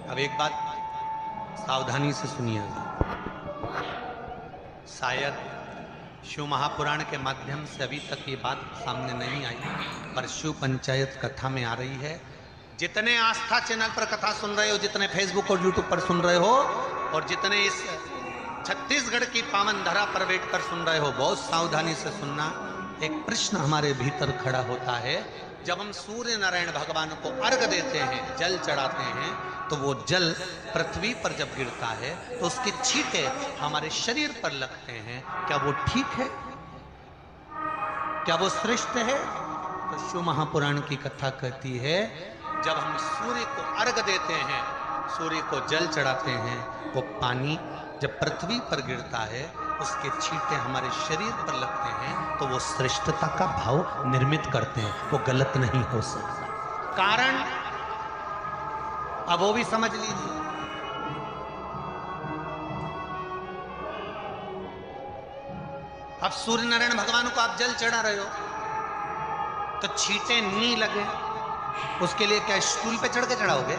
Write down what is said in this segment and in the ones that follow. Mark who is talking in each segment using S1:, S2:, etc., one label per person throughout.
S1: अब एक बात सावधानी से सुनिएगा। शायद शिव महापुराण के माध्यम से अभी तक ये बात सामने नहीं आई, पर शिव पंचायत कथा में आ रही है। जितने आस्था चैनल पर कथा सुन रहे हो, जितने फेसबुक और यूट्यूब पर सुन रहे हो, और जितने इस छत्तीसगढ़ की पावन धरा पर बैठकर सुन रहे हो, बहुत सावधानी से सुनना। एक प्रश्न हमारे भीतर खड़ा होता है, जब हम सूर्य नारायण भगवान को अर्घ देते हैं, जल चढ़ाते हैं, तो वो जल पृथ्वी पर जब गिरता है तो उसके छींटे हमारे शरीर पर लगते हैं। क्या वो ठीक है? क्या वो श्रेष्ठ है? तो शिव महापुराण की कथा कहती है, जब हम सूर्य को अर्घ देते हैं, सूर्य को जल चढ़ाते हैं, वो पानी जब पृथ्वी पर गिरता है, उसके छींटे हमारे शरीर पर लगते हैं, तो वो श्रेष्ठता का भाव निर्मित करते हैं। वो गलत नहीं हो सकता। कारण अब वो भी समझ लीजिए। अब सूर्य नारायण भगवान को आप जल चढ़ा रहे हो, तो छींटे नहीं लगे, उसके लिए क्या स्टूल पे चढ़ के चढ़ाओगे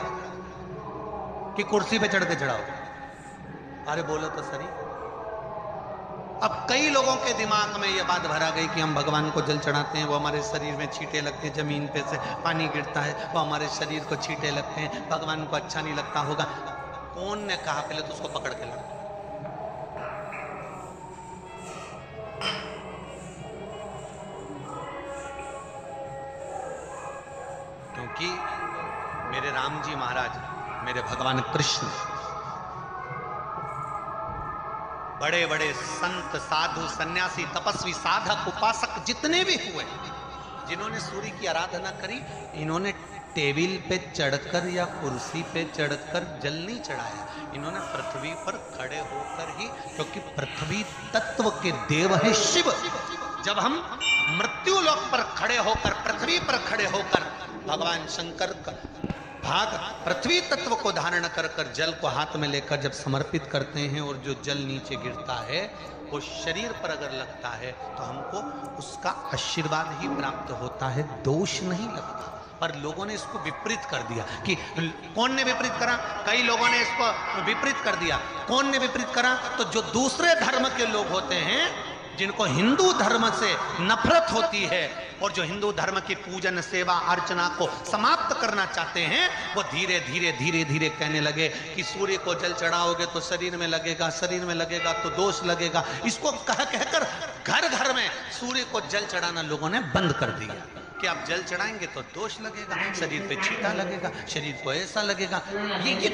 S1: कि कुर्सी पे चढ़ के चढ़ाओगे? अरे बोलो तो सही। अब कई लोगों के दिमाग में यह बात भरा गई कि हम भगवान को जल चढ़ाते हैं, वो हमारे शरीर में छींटे लगते हैं, जमीन पे से पानी गिरता है, वो हमारे शरीर को छींटे लगते हैं, भगवान को अच्छा नहीं लगता होगा। कौन ने कहा? पहले तो उसको पकड़ के लो। क्योंकि मेरे राम जी महाराज, मेरे भगवान कृष्ण, बड़े बड़े संत, साधु, सन्यासी, तपस्वी, साधक, उपासक जितने भी हुए, जिन्होंने सूर्य की आराधना करी, इन्होंने टेबल पे चढ़कर या कुर्सी पे चढ़कर जल नहीं चढ़ाया। इन्होंने पृथ्वी पर खड़े होकर ही, क्योंकि पृथ्वी तत्व के देव है शिव। जब हम मृत्यु लोक पर खड़े होकर, पृथ्वी पर खड़े होकर भगवान शंकर का भाग पृथ्वी तत्व को धारण कर कर जल को हाथ में लेकर जब समर्पित करते हैं, और जो जल नीचे गिरता है वो शरीर पर अगर लगता है तो हमको उसका आशीर्वाद ही प्राप्त होता है, दोष नहीं लगता। पर लोगों ने इसको विपरीत कर दिया। कि कौन ने विपरीत करा? कई लोगों ने इसको विपरीत कर दिया। कौन ने विपरीत करा? तो जो दूसरे धर्म के लोग होते हैं, जिनको हिंदू धर्म से नफरत होती है और जो हिंदू धर्म की पूजन, सेवा, अर्चना को समाप्त करना चाहते हैं, वो धीरे धीरे धीरे धीरे कहने लगे कि सूर्य को जल चढ़ाओगे तो शरीर में लगेगा, शरीर में लगेगा तो दोष लगेगा। इसको कह कहकर घर घर में सूर्य को जल चढ़ाना लोगों ने बंद कर दिया कि आप जल चढ़ाएंगे तो दोष लगेगा, शरीर पे छींटा लगेगा, शरीर को ऐसा लगेगा। ये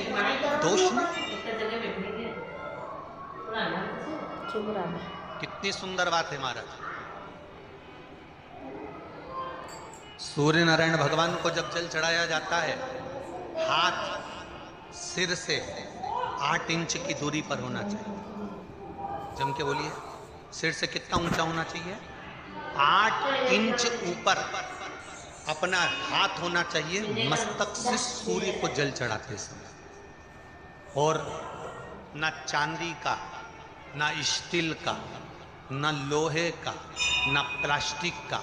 S1: दोष नहीं। कितनी सुंदर बात है महाराज। सूर्य नारायण भगवान को जब जल चढ़ाया जाता है, हाथ सिर से 8 इंच की दूरी पर होना चाहिए। जम के बोलिए, सिर से कितना ऊंचा होना चाहिए? 8 इंच ऊपर अपना हाथ होना चाहिए मस्तक से सूर्य को जल चढ़ाते समय। और ना चांदी का, ना स्टील का, ना लोहे का, ना प्लास्टिक का,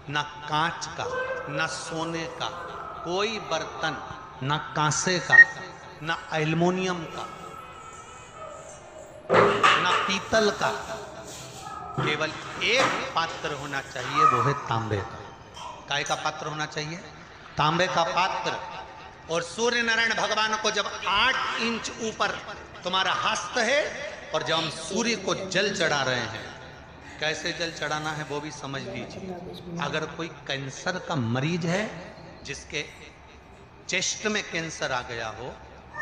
S1: ना कांच का, ना सोने का कोई बर्तन, ना कांसे का, ना एल्युमिनियम का, ना पीतल का, केवल एक पात्र होना चाहिए, वो है तांबे का। काय का पात्र होना चाहिए? तांबे का पात्र। और सूर्य नारायण भगवान को जब 8 इंच ऊपर तुम्हारा हस्त है, और जब हम सूर्य को जल चढ़ा रहे हैं, कैसे जल चढ़ाना है वो भी समझ लीजिए। अगर कोई कैंसर का मरीज है, जिसके चेस्ट में कैंसर आ गया हो,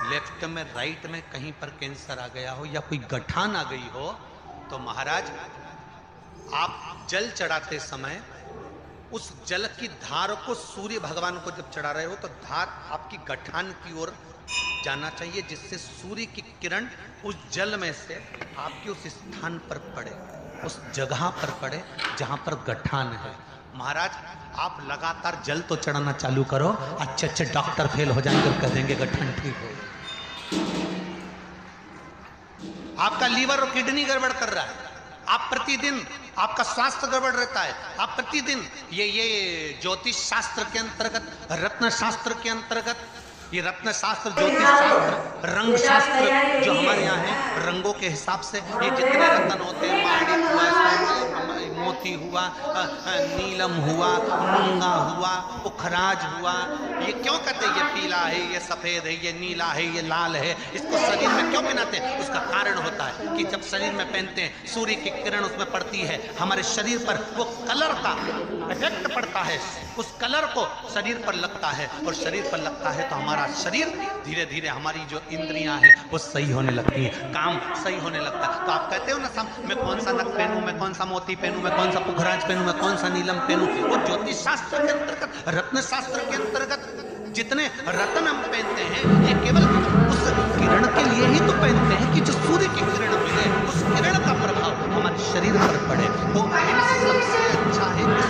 S1: लेफ्ट में, राइट में कहीं पर कैंसर आ गया हो, या कोई गठान आ गई हो, तो महाराज आप जल चढ़ाते समय उस जल की धार को सूर्य भगवान को जब चढ़ा रहे हो, तो धार आपकी गठान की ओर जाना चाहिए, जिससे सूर्य की किरण उस जल में से आपके उस स्थान पर पड़े, उस जगह पर पड़े जहां पर गठान है। महाराज आप लगातार जल तो चढ़ाना चालू करो, अच्छे अच्छे डॉक्टर फेल हो जाएंगे और कह देंगे गठान ठीक हो। आपका लीवर और किडनी गड़बड़ कर रहा है, आप प्रतिदिन, आपका स्वास्थ्य गड़बड़ रहता है, आप प्रतिदिन ये ज्योतिष शास्त्र के अंतर्गत, रत्न शास्त्र के अंतर्गत ये रत्न शास्त्र, ज्योतिष शास्त्र, रंग शास्त्र जो हमारे यहाँ है, रंगों के हिसाब से ये जितने रत्न होते हैं, माणिक हुआ, मोती हुआ, नीलम हुआ, मूंगा हुआ, पुखराज हुआ, ये क्यों कहते हैं ये पीला है, ये सफेद है, ये नीला है, ये लाल है, इसको शरीर में क्यों पहनाते हैं? उसका कारण होता है कि जब शरीर में पहनते हैं सूर्य की किरण उसमें पड़ती है, हमारे शरीर पर वो कलर का इफेक्ट पड़ता है, उस कलर को शरीर पर लगता है, और शरीर पर लगता है तो हमारा शरीर धीरे धीरे, हमारी जो इंद्रियां हैं वो सही होने लगती है, काम सही होने लगता है। तो आप कहते हो ना, मैं कौन सा नग पहनूं, मैं कौन सा मोती पहनूं, मैं कौन सा पुखराज पहनूं, मैं कौन सा नीलम पहनूं, वो ज्योतिष शास्त्र के अंतर्गत, रत्न शास्त्र के अंतर्गत जितने रत्न हम पहनते हैं ये केवल उस किरण के लिए ही तो पहनते हैं कि जो सूर्य की किरण मिले, उस किरण का प्रभाव हमारे शरीर पर पड़े। तो सबसे अच्छा है कि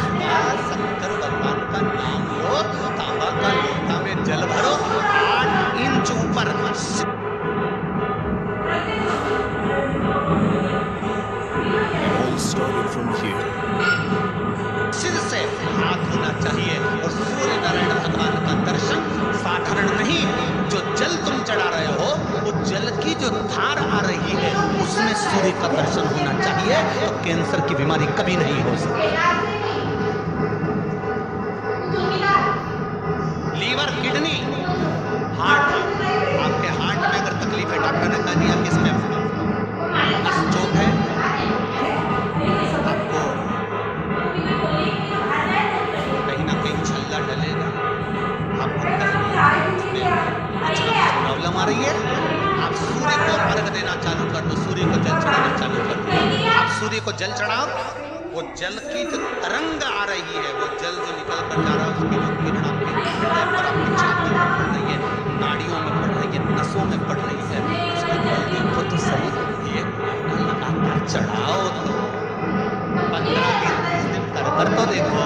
S1: शंकर भगवान का नाम लो, तांबा का लोटा में जल भरो, 8 इंच ऊपर सिर से हाथ होना चाहिए, और सूर्य नारायण भगवान का दर्शन साधारण नहीं, जो जल तुम चढ़ा रहे हो वो जल की जो धार आ रही है उसमें सूर्य का दर्शन होना चाहिए, तो कैंसर की बीमारी कभी नहीं हो सकती। लीवर, किडनी, हार्ट, आपके हार्ट में अगर तकलीफ है, डॉक्टर ने कह दिया किसमें स्ट्रोक है, आपको कहीं ना कहीं छल्ला डलेगा, आपको प्रॉब्लम आ रही है, आप सूर्य को अर्घ देना चालू कर दो, सूर्य को जल चढ़ाना चालू कर दो। आप सूर्य को जल चढ़ाओ, वो जल की जो तरंग आ रही है, वो जल जो निकल कर जा रहा है, उसकी जो किरण आपके हृदय पर, आपकी छाती पर पड़ रही है, नाड़ियों में पड़ रही है, नसों में पड़ रही है, उसको देखो तो सही, ये लगातार चढ़ाओ तो 15 दिन 20 दिन कर तो देखो,